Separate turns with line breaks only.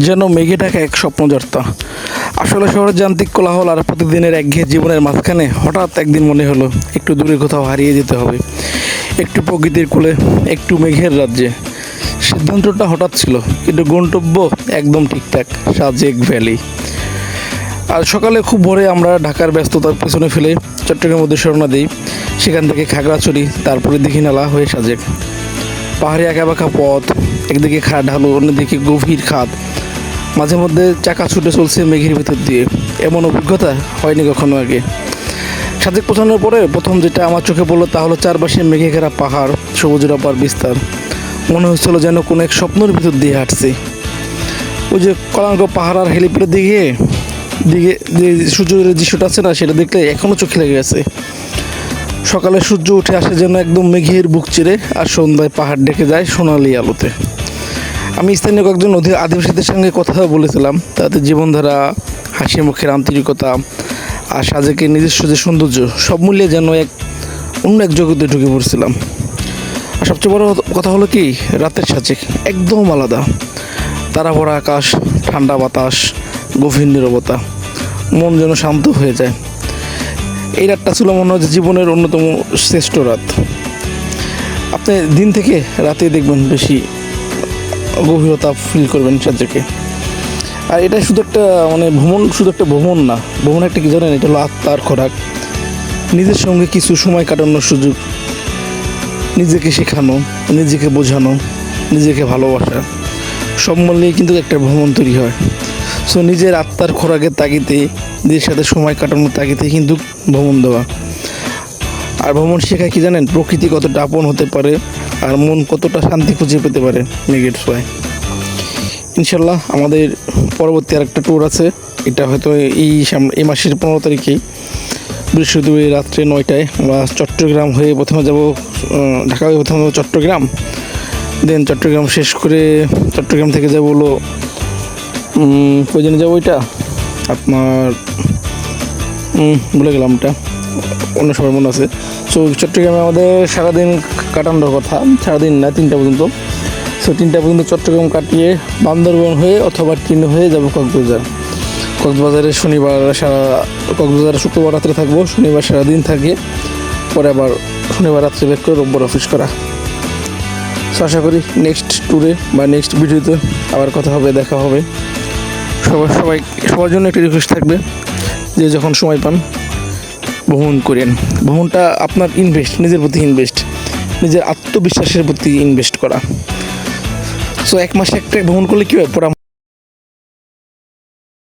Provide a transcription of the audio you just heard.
যেন মেঘে ঢাকা এক স্বপ্নযাত্রা। আসলে শহরের যান্ত্রিক কোলাহল আর প্রতিদিনের একঘেয়ে জীবনের মাঝখানে হঠাৎ একদিন মনে হলো একটু দূরে কোথাও হারিয়ে যেতে হবে, একটু প্রকৃতির কোলে, একটু মেঘের রাজ্যে। সিদ্ধান্তটা হঠাৎ ছিল, কিন্তু গন্তব্য একদম ঠিকঠাক, সাজেক ভ্যালি। আর সকালে খুব ভোরে আমরা ঢাকার ব্যস্ততার পেছনে ফেলে চট্টগ্রামের মধ্যে রওনা দিই। সেখান থেকে খাগড়াছড়ি, তারপরে দীঘিনালা হয়ে সাজেক। পাহাড়ি আঁকাবাঁকা পথ, একদিকে খাট ঢালু, অন্যদিকে গভীর খাদ, মাঝে মধ্যে চাকা ছুটে চলছে মেঘের ভিতর দিয়ে। এমন অভিজ্ঞতা হয়নি কখনো আগে। সাজেক পৌঁছানোর পরে প্রথম যেটা আমার চোখে পড়লো তা হলো চারপাশে মেঘে ঘেরা পাহাড়, সবুজের অপার বিস্তার। মনে হচ্ছিল যেন কোনো এক স্বপ্নের ভিতর দিয়ে হাঁটছি। ওই যে কলাঙ্গ পাহাড় আর হেলিপ্যাডের দিকে দিকে যে সূর্যের দৃশ্যটা আছে না, সেটা দেখলে এখনও চোখে লেগে গেছে। সকালে সূর্য উঠে আসে যেন একদম মেঘের বুক চিরে, আর সন্ধ্যায় পাহাড় ডেকে যায় সোনালি আলোতে। আমি স্থানীয় কয়েকজন আদিবাসীদের সঙ্গে কথা বলেছিলাম। তাদের জীবনধারা, হাসি মুখের আন্তরিকতা আর সাজেকের নিজস্ব যে সৌন্দর্য, সব মিলিয়ে যেন অন্য এক জগতে ঢুকে পড়ছিলাম। আর সবচেয়ে বড় কথা হলো কি, রাতের সাজেক একদম আলাদা। তারা ভরা আকাশ, ঠান্ডা বাতাস, গভীর নীরবতা, মন যেন শান্ত হয়ে যায়। এই রাতটা ছিল মনে হয় জীবনের অন্যতম শ্রেষ্ঠ রাত। আপনি দিন থেকে রাতে দেখবেন বেশি গভীরতা ফিল করবেন সাজেকে। আর এটা শুধু একটা শুধু একটা ভ্রমণ না, ভ্রমণ একটা কি জানেন, এটা হলো আত্মার খোরাক, নিজের সঙ্গে কিছু সময় কাটানোর সুযোগ, নিজেকে শেখানো, নিজেকে বোঝানো, নিজেকে ভালোবাসা, সব মিলিয়ে কিন্তু একটা ভ্রমণ তৈরি হয়। সো নিজের আত্মার খোরাকের তাগিদে, নিজের সাথে সময় কাটানোর তাগিদে কিন্তু ভ্রমণ দেওয়া। আর ভ্রমণ শেখায় কি জানেন, প্রকৃতি কতটা আপন হতে পারে আর মন কতটা শান্তি খুঁজে পেতে পারে মেঘের ছোঁয়ায়। ইনশাল্লাহ আমাদের পরবর্তী আরেকটা ট্যুর আছে। এটা হয়তো এই মাসের 15 তারিখেই, বৃহস্পতিবার রাত্রে 9টায় আমরা চট্টগ্রাম হয়ে প্রথমে যাব, ঢাকা হয়ে প্রথমে যাব চট্টগ্রাম। দেন চট্টগ্রাম শেষ করে চট্টগ্রাম থেকে যাব হলো কই জন্য যাবো, ওইটা আপনার ভুলে গেলাম, ওটা অন্য সময় মনে আছে। সো চট্টগ্রামে আমাদের সারাদিন কাটানোর কথা, সারাদিন না 3টা পর্যন্ত। সো 3টা পর্যন্ত চট্টগ্রাম কাটিয়ে বান্দরবন হয়ে অথবা ট্রেনে হয়ে যাব কক্সবাজারে কক্সবাজারে শুক্রবার রাত্রে থাকবো, শনিবার সারাদিন থাকে, পরে আবার শনিবার রাত্রে ব্যাক করে রোববার অফিস করা। সো আশা করি নেক্সট ট্যুরে বা নেক্সট ভিডিওতে আবার কথা হবে, দেখা হবে। সবার জন্য একটা রিকোয়েস্ট থাকবে যে যখন সময় পান ভ্রমণ করেন। ভ্রমণটা আপনার ইনভেস্ট, নিজের প্রতি ইনভেস্ট, নিজের আত্মবিশ্বাসের প্রতি ইনভেস্ট করা। সো 1 মাসে একটা ভ্রমণ করলে কী হয়,